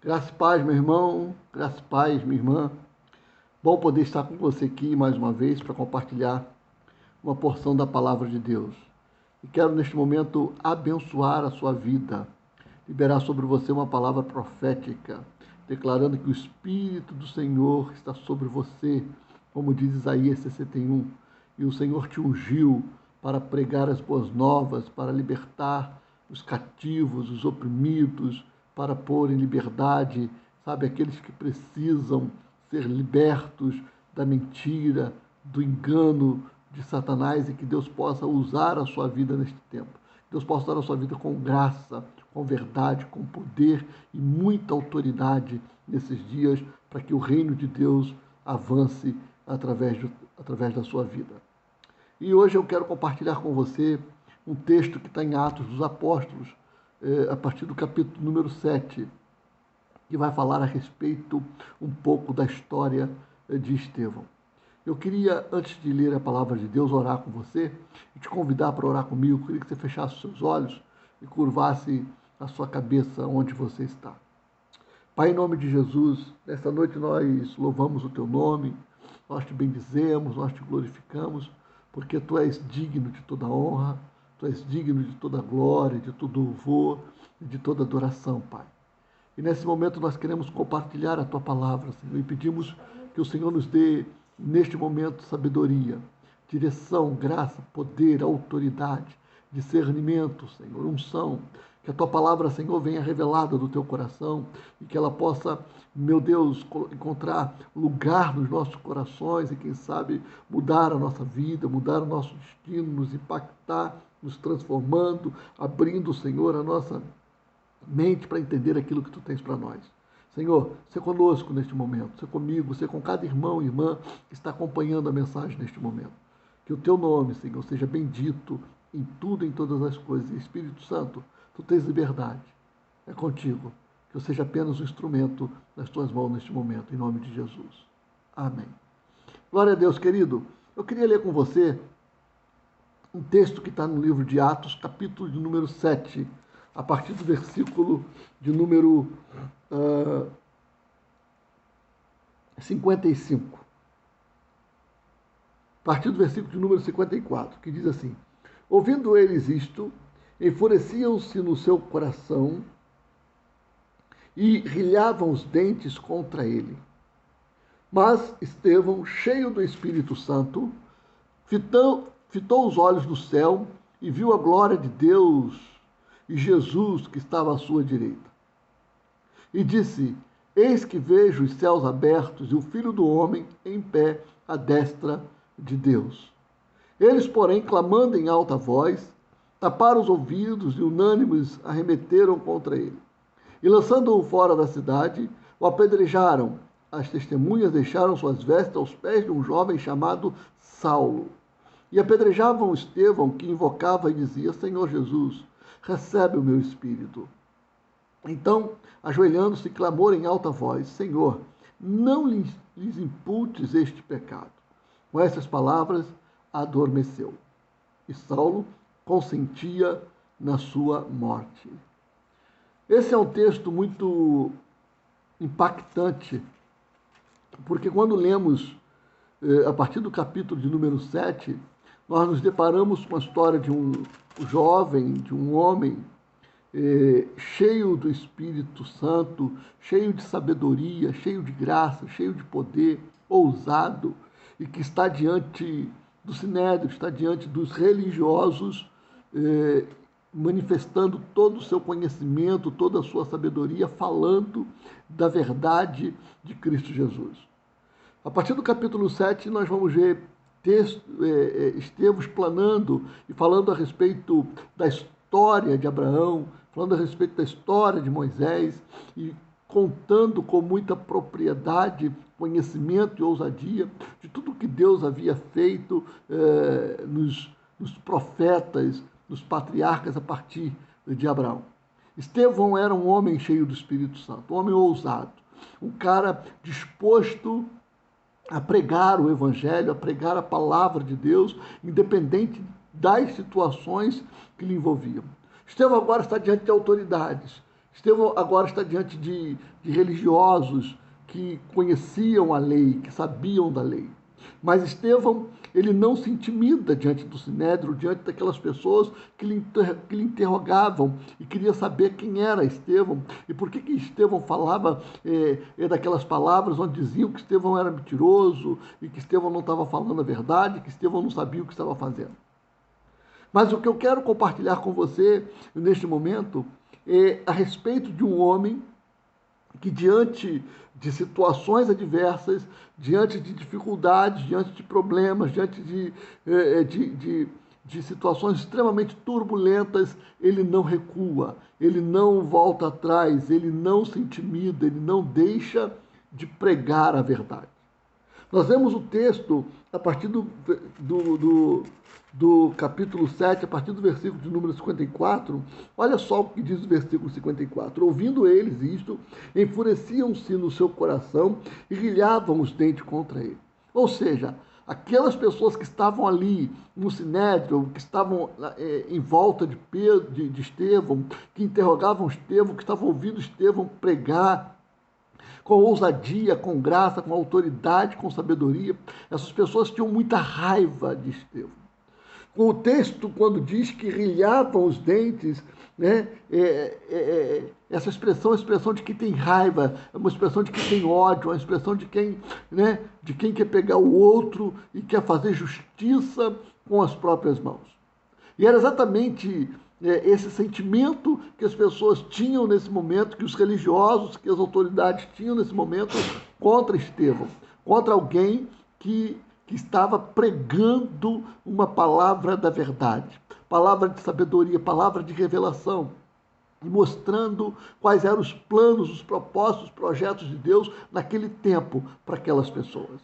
Graças e paz, meu irmão, graças e paz, minha irmã. Bom poder estar com você aqui mais uma vez para compartilhar uma porção da palavra de Deus. E quero neste momento abençoar a sua vida, liberar sobre você uma palavra profética, declarando que o Espírito do Senhor está sobre você, como diz Isaías 61, e o Senhor te ungiu para pregar as boas novas, para libertar os cativos, os oprimidos, para pôr em liberdade, sabe, aqueles que precisam ser libertos da mentira, do engano de Satanás, e que Deus possa usar a sua vida neste tempo. Deus possa usar a sua vida com graça, com verdade, com poder e muita autoridade nesses dias, para que o reino de Deus avance através da sua vida. E hoje eu quero compartilhar com você um texto que está em Atos dos Apóstolos, a partir do capítulo número 7, que vai falar a respeito um pouco da história de Estevão. Eu queria, antes de ler a palavra de Deus, orar com você e te convidar para orar comigo. Eu queria que você fechasse os seus olhos e curvasse a sua cabeça onde você está. Pai, em nome de Jesus, nesta noite nós louvamos o teu nome, nós te bendizemos, nós te glorificamos, porque tu és digno de toda honra, tu és digno de toda glória, de todo louvor e de toda adoração, Pai. E nesse momento nós queremos compartilhar a tua palavra, Senhor, e pedimos que o Senhor nos dê, neste momento, sabedoria, direção, graça, poder, autoridade, discernimento, Senhor, unção. Que a tua palavra, Senhor, venha revelada do teu coração e que ela possa, meu Deus, encontrar lugar nos nossos corações e, quem sabe, mudar a nossa vida, mudar o nosso destino, nos impactar, nos transformando, abrindo, Senhor, a nossa mente para entender aquilo que tu tens para nós. Senhor, seja conosco neste momento, seja comigo, seja com cada irmão e irmã que está acompanhando a mensagem neste momento. Que o teu nome, Senhor, seja bendito em tudo, em todas as coisas. E, Espírito Santo, tu tens liberdade. É contigo. Que eu seja apenas um instrumento nas tuas mãos neste momento, em nome de Jesus. Amém. Glória a Deus, querido. Eu queria ler com você um texto que está no livro de Atos, capítulo de número 7, a partir do versículo de número 55. A partir do versículo de número 54, que diz assim: ouvindo eles isto, enfureciam-se no seu coração e rilhavam os dentes contra ele. Mas Estevão, cheio do Espírito Santo, fitou os olhos no céu e viu a glória de Deus e Jesus que estava à sua direita. E disse: eis que vejo os céus abertos e o Filho do Homem em pé à destra de Deus. Eles, porém, clamando em alta voz, taparam os ouvidos e unânimes arremeteram contra ele. E lançando-o fora da cidade, o apedrejaram. As testemunhas deixaram suas vestes aos pés de um jovem chamado Saulo. E apedrejavam Estevão, que invocava e dizia: Senhor Jesus, recebe o meu espírito. Então, ajoelhando-se, clamou em alta voz: Senhor, não lhes imputes este pecado. Com essas palavras, adormeceu. E Saulo consentia na sua morte. Esse é um texto muito impactante, porque quando lemos a partir do capítulo de número 7, nós nos deparamos com a história de um jovem, de um homem cheio do Espírito Santo, cheio de sabedoria, cheio de graça, cheio de poder, ousado, e que está diante do Sinédrio, está diante dos religiosos, manifestando todo o seu conhecimento, toda a sua sabedoria, falando da verdade de Cristo Jesus. A partir do capítulo 7, nós vamos ver Estevão explanando e falando a respeito da história de Abraão, falando a respeito da história de Moisés e contando com muita propriedade, conhecimento e ousadia de tudo que Deus havia feito nos profetas, nos patriarcas a partir de Abraão. Estevão era um homem cheio do Espírito Santo, um homem ousado, um cara disposto a pregar o Evangelho, a pregar a palavra de Deus, independente das situações que lhe envolviam. Estevão agora está diante de autoridades. Estevão agora está diante de religiosos que conheciam a lei, que sabiam da lei. Mas Estevão, ele não se intimida diante do Sinédrio, diante daquelas pessoas que lhe interrogavam e queria saber quem era Estevão e por que Estevão falava daquelas palavras onde diziam que Estevão era mentiroso e que Estevão não estava falando a verdade, que Estevão não sabia o que estava fazendo. Mas o que eu quero compartilhar com você neste momento é a respeito de um homem que, diante de situações adversas, diante de dificuldades, diante de problemas, diante de situações extremamente turbulentas, ele não recua, ele não volta atrás, ele não se intimida, ele não deixa de pregar a verdade. Nós vemos o texto a partir do capítulo 7, a partir do versículo de número 54, olha só o que diz o versículo 54. Ouvindo eles isto, enfureciam-se no seu coração e rilhavam os dentes contra ele. Ou seja, aquelas pessoas que estavam ali no Sinédrio, que estavam em volta de Estevão, que interrogavam Estevão, que estavam ouvindo Estevão pregar, com ousadia, com graça, com autoridade, com sabedoria, essas pessoas tinham muita raiva de Estevão. O texto, quando diz que rilhavam os dentes, né, essa expressão é a expressão de quem tem raiva, é uma expressão de quem tem ódio, é uma expressão de quem quer pegar o outro e quer fazer justiça com as próprias mãos. E era exatamente esse sentimento que as pessoas tinham nesse momento, que os religiosos, que as autoridades tinham nesse momento contra Estevão, contra alguém que estava pregando uma palavra da verdade, palavra de sabedoria, palavra de revelação, e mostrando quais eram os planos, os propósitos, os projetos de Deus naquele tempo para aquelas pessoas.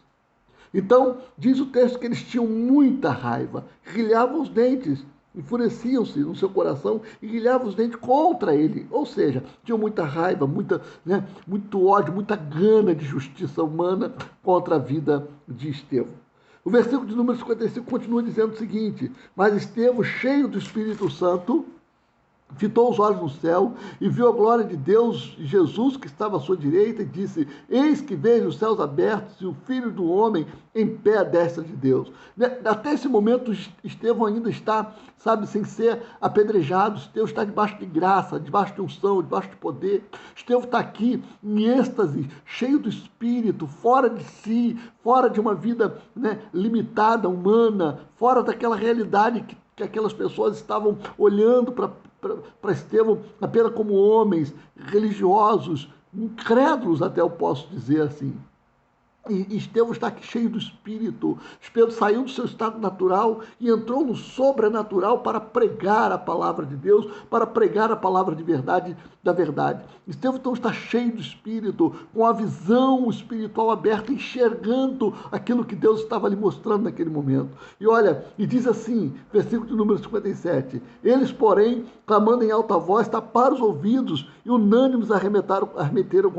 Então, diz o texto que eles tinham muita raiva, rilhavam os dentes, enfureciam-se no seu coração e rilhavam os dentes contra ele. Ou seja, tinham muita raiva, muito ódio, muita gana de justiça humana contra a vida de Estevão. O versículo de número 55 continua dizendo o seguinte: mas Estevão, cheio do Espírito Santo, fitou os olhos no céu e viu a glória de Deus e Jesus que estava à sua direita e disse: eis que vejo os céus abertos e o Filho do Homem em pé à destra de Deus. Até esse momento Estevão ainda está, sem ser apedrejado. Estevão está debaixo de graça, debaixo de unção, debaixo de poder. Estevão está aqui em êxtase, cheio do Espírito, fora de si, fora de uma vida limitada, humana, fora daquela realidade que aquelas pessoas estavam olhando para Estevão apenas como homens religiosos, incrédulos até eu posso dizer assim. E Estevão está aqui cheio do Espírito. Estevão saiu do seu estado natural e entrou no sobrenatural para pregar a palavra de Deus, para pregar a palavra de verdade, da verdade. Estevão então está cheio do Espírito, com a visão espiritual aberta, enxergando aquilo que Deus estava lhe mostrando naquele momento. E olha, e diz assim, versículo de número 57, eles, porém, clamando em alta voz, taparam os ouvidos e unânimes arremeteram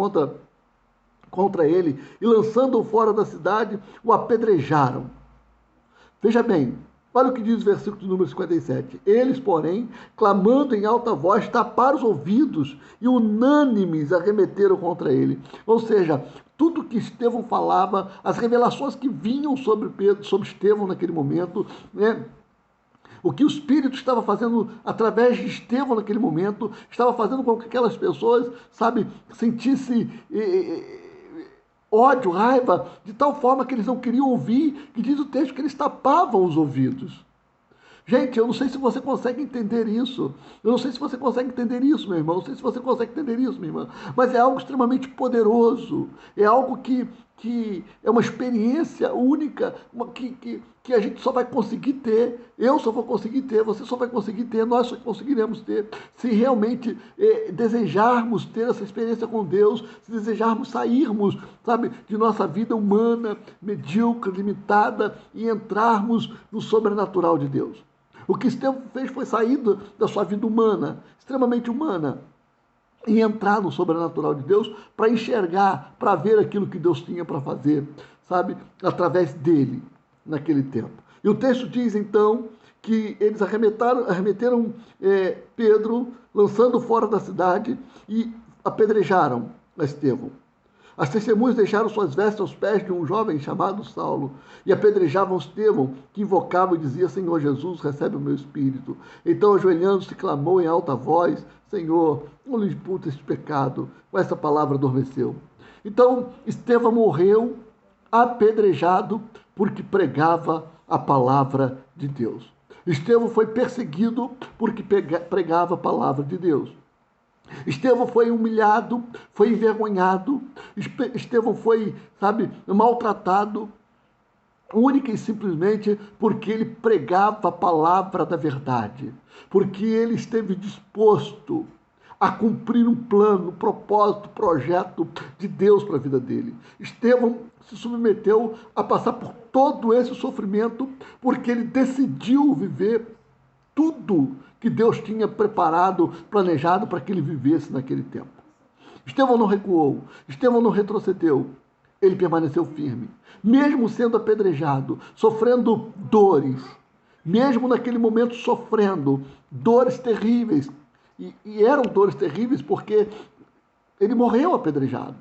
contra ele, e lançando-o fora da cidade, o apedrejaram. Veja bem, olha o que diz o versículo de número 57. Eles, porém, clamando em alta voz, taparam os ouvidos e unânimes arremeteram contra ele. Ou seja, tudo que Estevão falava, as revelações que vinham sobre Estevão naquele momento, o que o Espírito estava fazendo através de Estevão naquele momento, estava fazendo com que aquelas pessoas, sentissem ódio, raiva, de tal forma que eles não queriam ouvir, que diz o texto que eles tapavam os ouvidos. Gente, eu não sei se você consegue entender isso. Eu não sei se você consegue entender isso, meu irmão. Eu não sei se você consegue entender isso, minha irmã. Mas é algo extremamente poderoso. É algo que é uma experiência única, que a gente só vai conseguir ter. Eu só vou conseguir ter, você só vai conseguir ter, nós só conseguiremos ter, se realmente desejarmos ter essa experiência com Deus, se desejarmos sairmos, de nossa vida humana, medíocre, limitada, e entrarmos no sobrenatural de Deus. O que Estevão fez foi sair da sua vida humana, extremamente humana, e entrar no sobrenatural de Deus para enxergar, para ver aquilo que Deus tinha para fazer, através dele, naquele tempo. E o texto diz, então, que eles arremeteram Pedro, lançando fora da cidade, e apedrejaram Estevão. As testemunhas deixaram suas vestes aos pés de um jovem chamado Saulo e apedrejavam Estevão, que invocava e dizia: Senhor Jesus, recebe o meu espírito. Então, ajoelhando-se, clamou em alta voz: Senhor, não lhe imputa este pecado. Com essa palavra adormeceu. Então, Estevão morreu apedrejado porque pregava a palavra de Deus. Estevão foi perseguido porque pregava a palavra de Deus. Estevão foi humilhado, foi envergonhado, Estevão foi, maltratado, única e simplesmente porque ele pregava a palavra da verdade, porque ele esteve disposto a cumprir um plano, um propósito, projeto de Deus para a vida dele. Estevão se submeteu a passar por todo esse sofrimento porque ele decidiu viver tudo que Deus tinha preparado, planejado para que ele vivesse naquele tempo. Estevão não recuou, Estevão não retrocedeu, ele permaneceu firme. Mesmo sendo apedrejado, sofrendo dores, mesmo naquele momento sofrendo dores terríveis, e eram dores terríveis porque ele morreu apedrejado.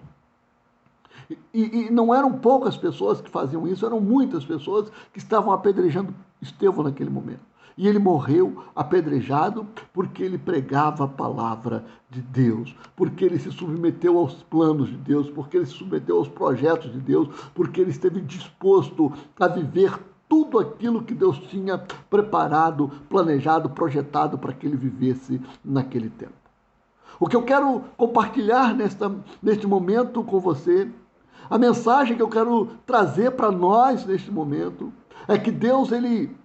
E não eram poucas pessoas que faziam isso, eram muitas pessoas que estavam apedrejando Estevão naquele momento. E ele morreu apedrejado porque ele pregava a palavra de Deus, porque ele se submeteu aos planos de Deus, porque ele se submeteu aos projetos de Deus, porque ele esteve disposto a viver tudo aquilo que Deus tinha preparado, planejado, projetado para que ele vivesse naquele tempo. O que eu quero compartilhar neste momento com você, a mensagem que eu quero trazer para nós neste momento, é que Deus, ele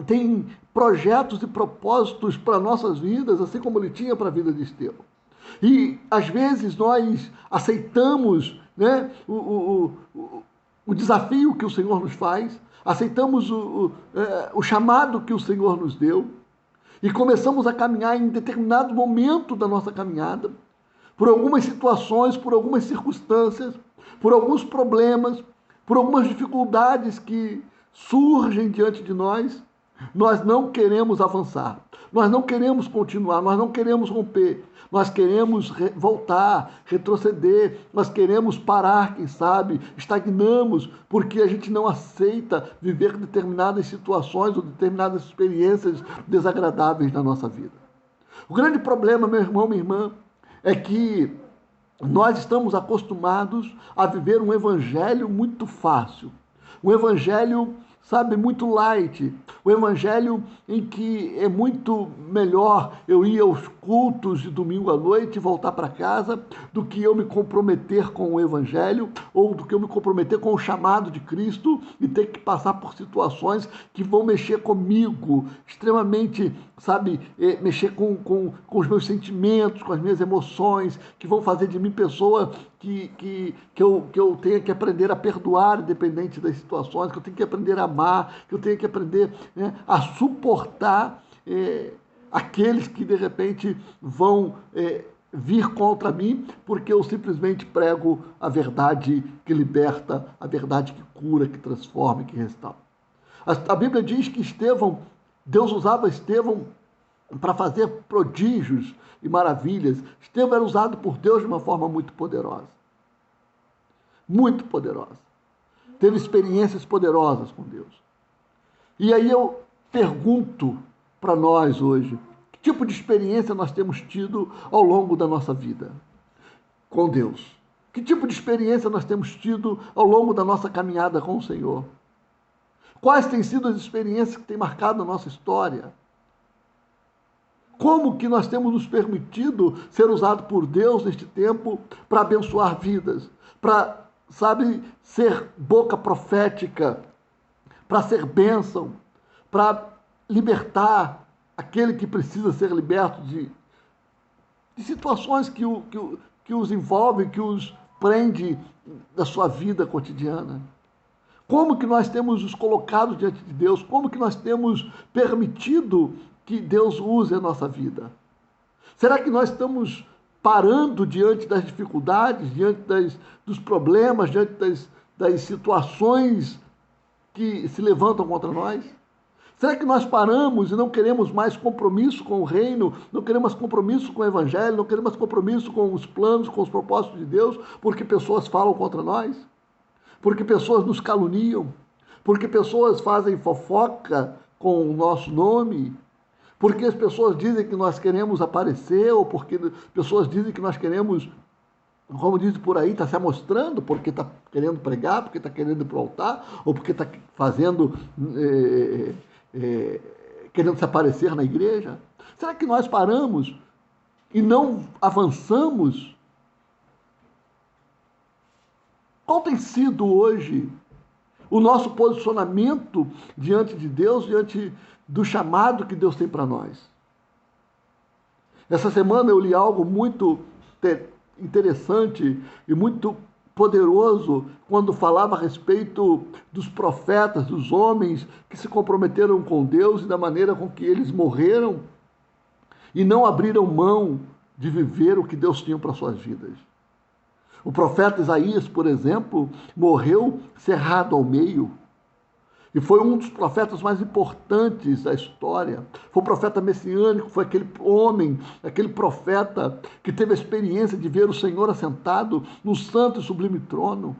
tem projetos e propósitos para nossas vidas, assim como ele tinha para a vida de Estevão. E, às vezes, nós aceitamos, o desafio que o Senhor nos faz, aceitamos o chamado que o Senhor nos deu e começamos a caminhar em determinado momento da nossa caminhada, por algumas situações, por algumas circunstâncias, por alguns problemas, por algumas dificuldades que surgem diante de nós. Nós não queremos avançar, nós não queremos continuar, nós não queremos romper, nós queremos voltar, retroceder, nós queremos parar, quem sabe, estagnamos, porque a gente não aceita viver determinadas situações ou determinadas experiências desagradáveis na nossa vida. O grande problema, meu irmão, minha irmã, é que nós estamos acostumados a viver um evangelho muito fácil, um evangelho, muito light, o evangelho em que é muito melhor eu ir aos cultos de domingo à noite e voltar para casa do que eu me comprometer com o evangelho ou do que eu me comprometer com o chamado de Cristo e ter que passar por situações que vão mexer comigo, extremamente, mexer com os meus sentimentos, com as minhas emoções, que vão fazer de mim pessoa que eu tenha que aprender a perdoar, independente das situações, que eu tenho que aprender a amar, que eu tenho que aprender a suportar aqueles que, de repente, vão vir contra mim, porque eu simplesmente prego a verdade que liberta, a verdade que cura, que transforma, que restaura. A Bíblia diz que Deus usava Estevão para fazer prodígios e maravilhas. Estevão era usado por Deus de uma forma muito poderosa. Muito poderosa. Teve experiências poderosas com Deus. E aí eu pergunto para nós hoje, que tipo de experiência nós temos tido ao longo da nossa vida com Deus? Que tipo de experiência nós temos tido ao longo da nossa caminhada com o Senhor? Quais têm sido as experiências que têm marcado a nossa história? Como que nós temos nos permitido ser usados por Deus neste tempo para abençoar vidas, para, ser boca profética, para ser bênção, para libertar aquele que precisa ser liberto de situações que os envolvem, que os prende da sua vida cotidiana. Como que nós temos nos colocado diante de Deus? Como que nós temos permitido que Deus use a nossa vida? Será que nós estamos parando diante das dificuldades, diante dos problemas, diante das situações que se levantam contra nós? Será que nós paramos e não queremos mais compromisso com o reino, não queremos compromisso com o evangelho, não queremos compromisso com os planos, com os propósitos de Deus, porque pessoas falam contra nós? Porque pessoas nos caluniam? Porque pessoas fazem fofoca com o nosso nome? Porque as pessoas dizem que nós queremos aparecer, ou porque pessoas dizem que nós queremos, como diz por aí, está se amostrando, porque está querendo pregar, porque está querendo ir para o altar, ou porque está fazendo, querendo se aparecer na igreja? Será que nós paramos e não avançamos? Qual tem sido hoje o nosso posicionamento diante de Deus, diante do chamado que Deus tem para nós? Essa semana eu li algo muito interessante e muito poderoso quando falava a respeito dos profetas, dos homens que se comprometeram com Deus e da maneira com que eles morreram e não abriram mão de viver o que Deus tinha para suas vidas. O profeta Isaías, por exemplo, morreu cerrado ao meio. E foi um dos profetas mais importantes da história. Foi o profeta messiânico, foi aquele homem, aquele profeta que teve a experiência de ver o Senhor assentado no santo e sublime trono.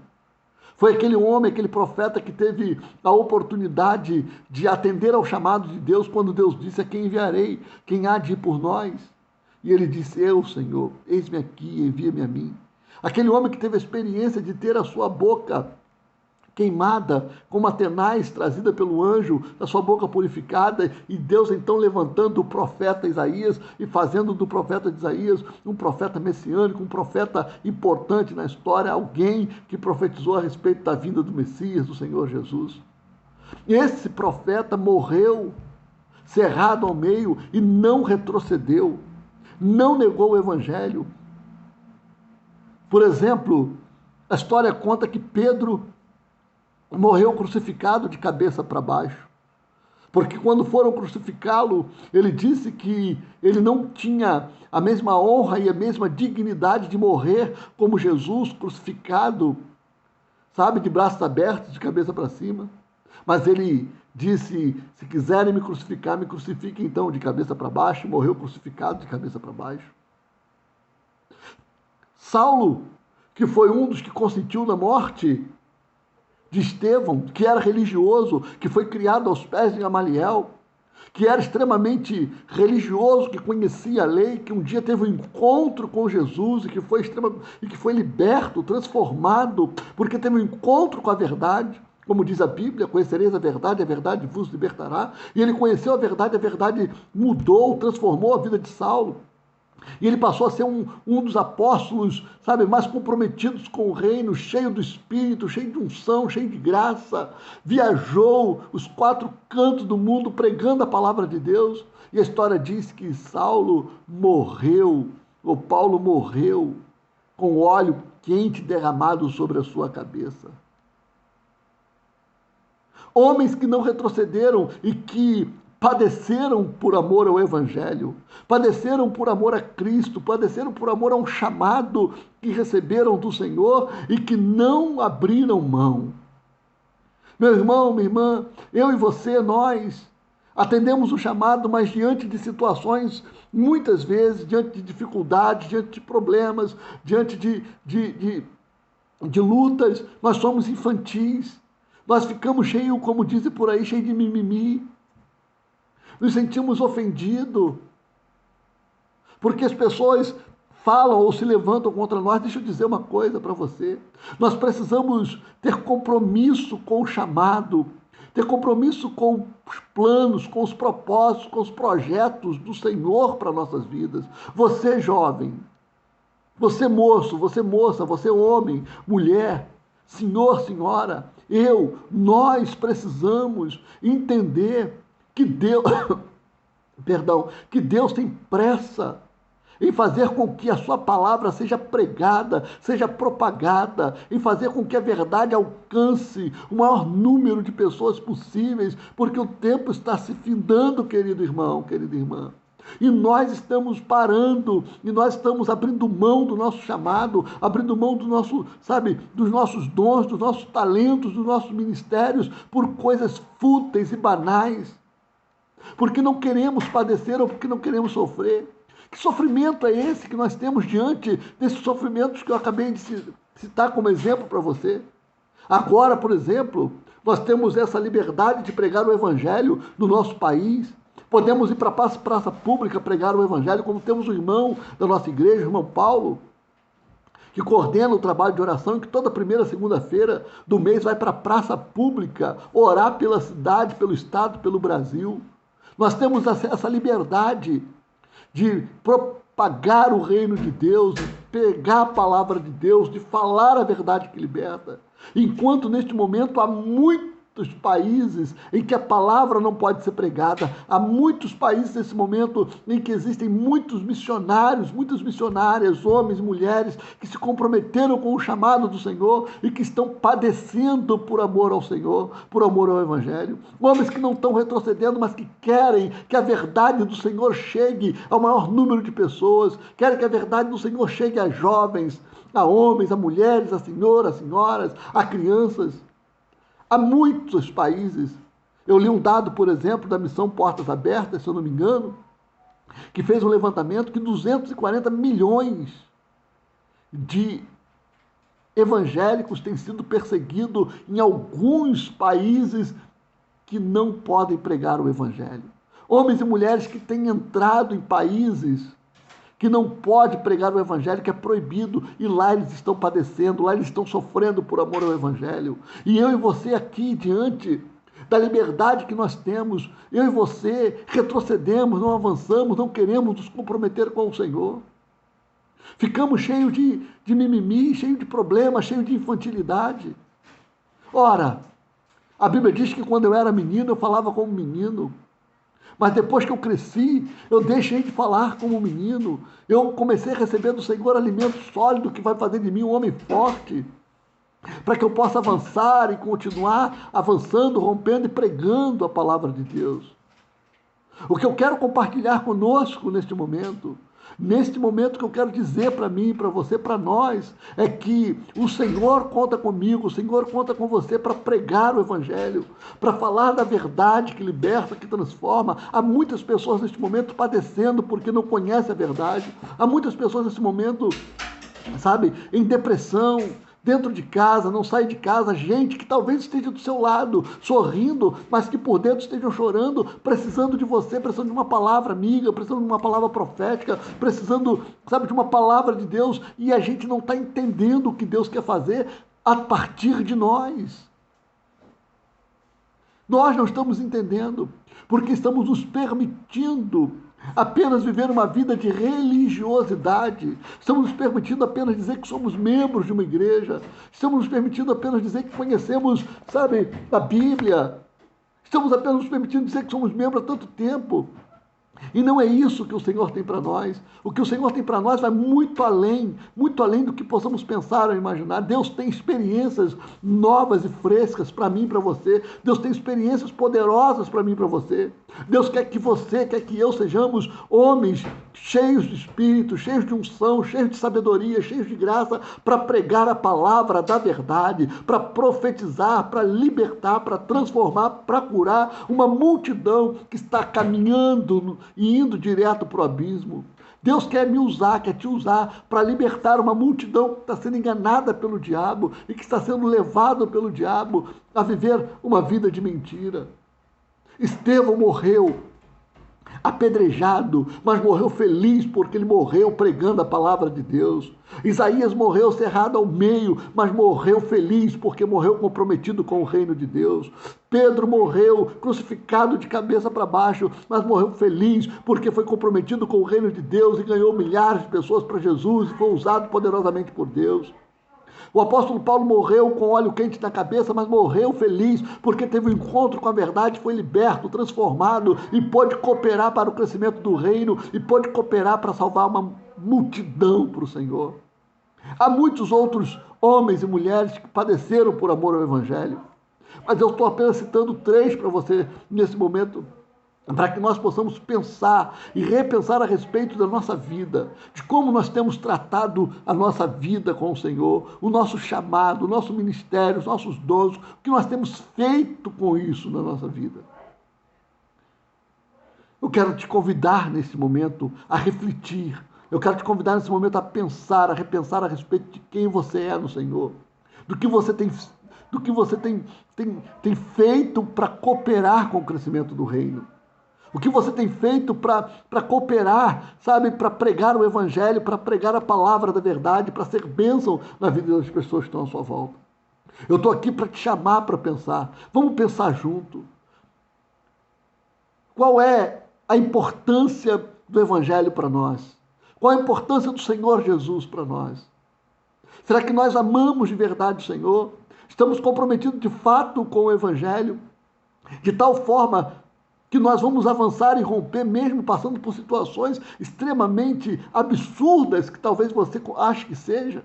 Foi aquele homem, aquele profeta que teve a oportunidade de atender ao chamado de Deus quando Deus disse: a quem enviarei? Quem há de ir por nós? E ele disse: eu, Senhor, eis-me aqui, envia-me a mim. Aquele homem que teve a experiência de ter a sua boca queimada, como a tenaz trazida pelo anjo, a sua boca purificada, e Deus então levantando o profeta Isaías e fazendo do profeta de Isaías um profeta messiânico, um profeta importante na história, alguém que profetizou a respeito da vinda do Messias, do Senhor Jesus. Esse profeta morreu cerrado ao meio e não retrocedeu, não negou o evangelho. Por exemplo, a história conta que Pedro morreu crucificado de cabeça para baixo. Porque quando foram crucificá-lo, ele disse que ele não tinha a mesma honra e a mesma dignidade de morrer como Jesus, crucificado, sabe, de braços abertos, de cabeça para cima. Mas ele disse: se quiserem me crucifiquem então de cabeça para baixo, e morreu crucificado de cabeça para baixo. Saulo, que foi um dos que consentiu na morte de Estevão, que era religioso, que foi criado aos pés de Gamaliel, que era extremamente religioso, que conhecia a lei, que um dia teve um encontro com Jesus e que foi liberto, transformado, porque teve um encontro com a verdade. Como diz a Bíblia: conhecereis a verdade vos libertará. E ele conheceu a verdade mudou, transformou a vida de Saulo. E ele passou a ser um dos apóstolos, sabe, mais comprometidos com o reino, cheio do Espírito, cheio de unção, cheio de graça. Viajou os 4 cantos do mundo pregando a palavra de Deus. E a história diz que Saulo morreu, ou Paulo morreu, com óleo quente derramado sobre a sua cabeça. Homens que não retrocederam e que padeceram por amor ao Evangelho, padeceram por amor a Cristo, padeceram por amor a um chamado que receberam do Senhor e que não abriram mão. Meu irmão, minha irmã, eu e você, nós atendemos o chamado, mas diante de situações, muitas vezes, diante de dificuldades, diante de problemas, diante de lutas, nós somos infantis. Nós ficamos cheios, como dizem por aí, cheios de mimimi. Nos sentimos ofendidos, porque as pessoas falam ou se levantam contra nós. Deixa eu dizer uma coisa para você: nós precisamos ter compromisso com o chamado, ter compromisso com os planos, com os propósitos, com os projetos do Senhor para nossas vidas. Você jovem, você moço, você moça, você homem, mulher, senhor, senhora, nós precisamos entender que Deus tem pressa em fazer com que a sua palavra seja pregada, seja propagada, em fazer com que a verdade alcance o maior número de pessoas possíveis, porque o tempo está se findando, querido irmão, querida irmã. E nós estamos parando, e nós estamos abrindo mão do nosso chamado, abrindo mão do nosso, dos nossos dons, dos nossos talentos, dos nossos ministérios, por coisas fúteis e banais. porque não queremos padecer ou porque não queremos sofrer. Que sofrimento é esse que nós temos diante desses sofrimentos que eu acabei de citar como exemplo para você? Agora, por exemplo, nós temos essa liberdade de pregar o Evangelho no nosso país. Podemos ir para a praça pública pregar o Evangelho, como temos o irmão da nossa igreja, o irmão Paulo, que coordena o trabalho de oração e que toda primeira segunda-feira do mês vai para a praça pública orar pela cidade, pelo estado, pelo Brasil. Nós temos essa liberdade de propagar o reino de Deus, de pegar a palavra de Deus, de falar a verdade que liberta. Enquanto neste momento há muitos países em que a palavra não pode ser pregada, há muitos países nesse momento em que existem muitos missionários, muitas missionárias, homens e mulheres que se comprometeram com o chamado do Senhor e que estão padecendo por amor ao Senhor, por amor ao Evangelho. Homens que não estão retrocedendo, mas que querem que a verdade do Senhor chegue ao maior número de pessoas, querem que a verdade do Senhor chegue a jovens, a homens, a mulheres, a senhoras, a crianças. Há muitos países. Eu li um dado, por exemplo, da missão Portas Abertas, se eu não me engano, que fez um levantamento que 240 milhões de evangélicos têm sido perseguidos em alguns países que não podem pregar o Evangelho. Homens e mulheres que têm entrado em países que não pode pregar o Evangelho, que é proibido, e lá eles estão padecendo, lá eles estão sofrendo por amor ao Evangelho. E eu e você aqui, diante da liberdade que nós temos, eu e você retrocedemos, não avançamos, não queremos nos comprometer com o Senhor. Ficamos cheios de mimimi, cheios de problemas, cheios de infantilidade. Ora, a Bíblia diz que quando eu era menino, eu falava como menino. Mas depois que eu cresci, eu deixei de falar como menino. Eu comecei a receber do Senhor alimento sólido que vai fazer de mim um homem forte, para que eu possa avançar e continuar avançando, rompendo e pregando a palavra de Deus. O que eu quero compartilhar conosco neste momento que eu quero dizer para mim, para você, para nós, é que o Senhor conta comigo, o Senhor conta com você para pregar o Evangelho, para falar da verdade que liberta, que transforma. Há muitas pessoas neste momento padecendo porque não conhecem a verdade. Há muitas pessoas nesse momento, sabe, em depressão, dentro de casa, não sai de casa, gente que talvez esteja do seu lado, sorrindo, mas que por dentro estejam chorando, precisando de você, precisando de uma palavra amiga, precisando de uma palavra profética, precisando, sabe, de uma palavra de Deus, e a gente não está entendendo o que Deus quer fazer a partir de nós. Nós não estamos entendendo, porque estamos nos permitindo apenas viver uma vida de religiosidade. Estamos nos permitindo apenas dizer que somos membros de uma igreja. Estamos nos permitindo apenas dizer que conhecemos, sabe, a Bíblia. Estamos apenas nos permitindo dizer que somos membros há tanto tempo. E não é isso que o Senhor tem para nós. O que o Senhor tem para nós vai muito além do que possamos pensar ou imaginar. Deus tem experiências novas e frescas para mim e para você. Deus tem experiências poderosas para mim e para você. Deus quer que você, quer que eu sejamos homens cheios de espírito, cheios de unção, cheios de sabedoria, cheios de graça, para pregar a palavra da verdade, para profetizar, para libertar, para transformar, para curar uma multidão que está caminhando e indo direto para o abismo. Deus quer me usar, quer te usar para libertar uma multidão que está sendo enganada pelo diabo e que está sendo levada pelo diabo a viver uma vida de mentira. Estevão morreu apedrejado, mas morreu feliz porque ele morreu pregando a palavra de Deus. Isaías morreu cerrado ao meio, mas morreu feliz porque morreu comprometido com o reino de Deus. Pedro morreu crucificado de cabeça para baixo, mas morreu feliz porque foi comprometido com o reino de Deus e ganhou milhares de pessoas para Jesus e foi usado poderosamente por Deus. O apóstolo Paulo morreu com óleo quente na cabeça, mas morreu feliz porque teve um encontro com a verdade, foi liberto, transformado e pôde cooperar para o crescimento do reino e pôde cooperar para salvar uma multidão para o Senhor. Há muitos outros homens e mulheres que padeceram por amor ao Evangelho, mas eu estou apenas citando 3 para você nesse momento, para que nós possamos pensar e repensar a respeito da nossa vida, de como nós temos tratado a nossa vida com o Senhor, o nosso chamado, o nosso ministério, os nossos dons, o que nós temos feito com isso na nossa vida. Eu quero te convidar nesse momento a refletir. Eu quero te convidar nesse momento a pensar, a repensar a respeito de quem você é no Senhor. Do que você tem feito para cooperar com o crescimento do reino. O que você tem feito para cooperar, sabe, para pregar o Evangelho, para pregar a palavra da verdade, para ser bênção na vida das pessoas que estão à sua volta. Eu estou aqui para te chamar para pensar. Vamos pensar junto. Qual é a importância do Evangelho para nós? Qual a importância do Senhor Jesus para nós? Será que nós amamos de verdade o Senhor? Estamos comprometidos de fato com o Evangelho? De tal forma que nós vamos avançar e romper, mesmo passando por situações extremamente absurdas, que talvez você ache que seja.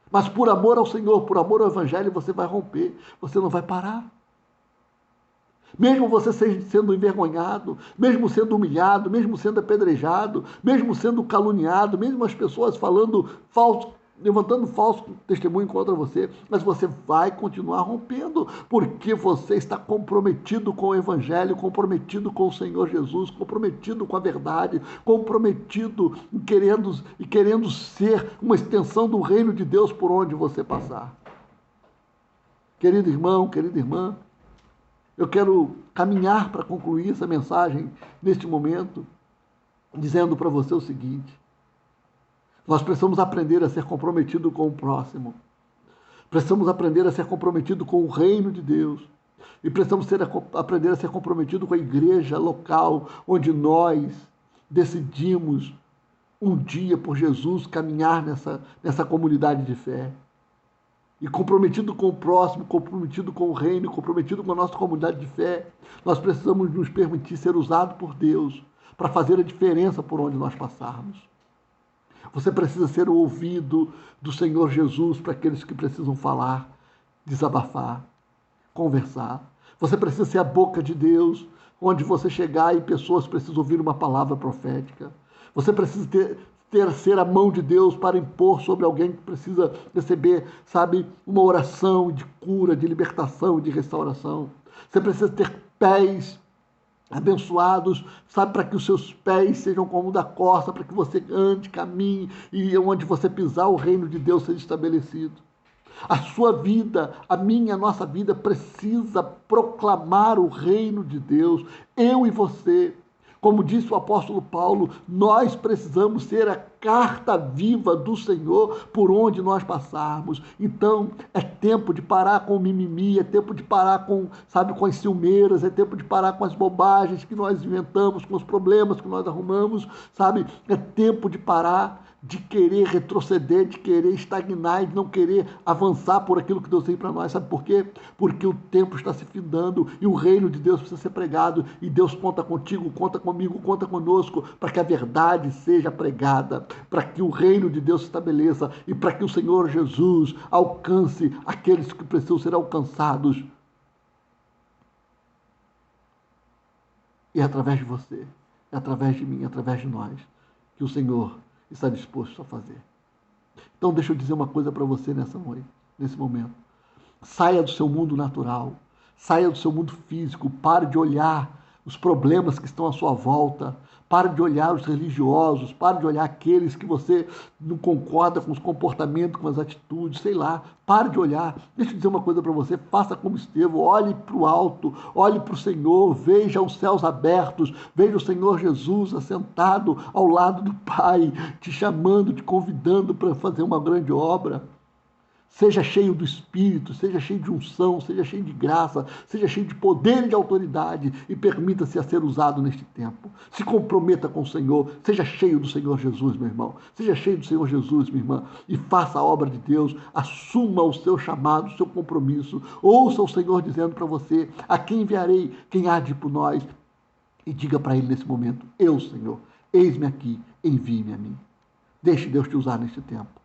Mas por amor ao Senhor, por amor ao Evangelho, você vai romper, você não vai parar. Mesmo você sendo envergonhado, mesmo sendo humilhado, mesmo sendo apedrejado, mesmo sendo caluniado, mesmo as pessoas falando falso, levantando falso testemunho contra você, mas você vai continuar rompendo, porque você está comprometido com o Evangelho, comprometido com o Senhor Jesus, comprometido com a verdade, comprometido e querendo ser uma extensão do reino de Deus por onde você passar. Querido irmão, querida irmã, eu quero caminhar para concluir essa mensagem neste momento, dizendo para você o seguinte: nós precisamos aprender a ser comprometido com o próximo. Precisamos aprender a ser comprometido com o reino de Deus. E precisamos aprender a ser comprometido com a igreja local, onde nós decidimos um dia por Jesus caminhar nessa comunidade de fé. E comprometido com o próximo, comprometido com o reino, comprometido com a nossa comunidade de fé, nós precisamos nos permitir ser usados por Deus para fazer a diferença por onde nós passarmos. Você precisa ser o ouvido do Senhor Jesus para aqueles que precisam falar, desabafar, conversar. Você precisa ser a boca de Deus, onde você chegar e pessoas precisam ouvir uma palavra profética. Você precisa ser a mão de Deus para impor sobre alguém que precisa receber, sabe, uma oração de cura, de libertação, de restauração. Você precisa ter pés abençoados, sabe, para que os seus pés sejam como o da corça, para que você ande, caminhe e onde você pisar o reino de Deus seja estabelecido. A sua vida, a minha, a nossa vida precisa proclamar o reino de Deus, eu e você. Como disse o apóstolo Paulo, nós precisamos ser a carta viva do Senhor por onde nós passarmos. Então, é tempo de parar com o mimimi, é tempo de parar com as ciumeiras, é tempo de parar com as bobagens que nós inventamos, com os problemas que nós arrumamos, sabe? É tempo de parar de querer retroceder, de querer estagnar e de não querer avançar por aquilo que Deus tem para nós. Sabe por quê? Porque o tempo está se findando e o reino de Deus precisa ser pregado e Deus conta contigo, conta comigo, conta conosco para que a verdade seja pregada, para que o reino de Deus se estabeleça e para que o Senhor Jesus alcance aqueles que precisam ser alcançados. E é através de você, é através de mim, é através de nós, que o Senhor está disposto a fazer. Então deixa eu dizer uma coisa para você nessa noite, nesse momento. Saia do seu mundo natural, saia do seu mundo físico, pare de olhar os problemas que estão à sua volta, pare de olhar os religiosos, pare de olhar aqueles que você não concorda com os comportamentos, com as atitudes, sei lá, pare de olhar. Deixa eu dizer uma coisa para você, faça como Estevão, olhe para o alto, olhe para o Senhor, veja os céus abertos, veja o Senhor Jesus assentado ao lado do Pai, te chamando, te convidando para fazer uma grande obra. Seja cheio do Espírito, seja cheio de unção, seja cheio de graça, seja cheio de poder e de autoridade e permita-se a ser usado neste tempo. Se comprometa com o Senhor, seja cheio do Senhor Jesus, meu irmão. Seja cheio do Senhor Jesus, minha irmã, e faça a obra de Deus, assuma o seu chamado, o seu compromisso. Ouça o Senhor dizendo para você: a quem enviarei? Quem há de ir por nós? E diga para ele nesse momento: eu, Senhor, eis-me aqui, envie-me a mim. Deixe Deus te usar neste tempo.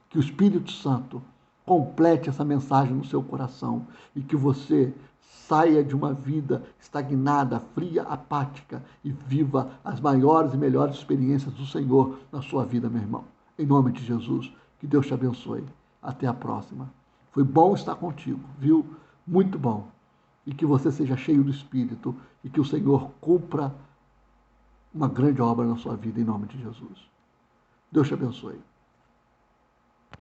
Que o Espírito Santo complete essa mensagem no seu coração e que você saia de uma vida estagnada, fria, apática e viva as maiores e melhores experiências do Senhor na sua vida, meu irmão. Em nome de Jesus, que Deus te abençoe. Até a próxima. Foi bom estar contigo, viu? Muito bom. e que você seja cheio do Espírito e que o Senhor cumpra uma grande obra na sua vida, em nome de Jesus. Deus te abençoe.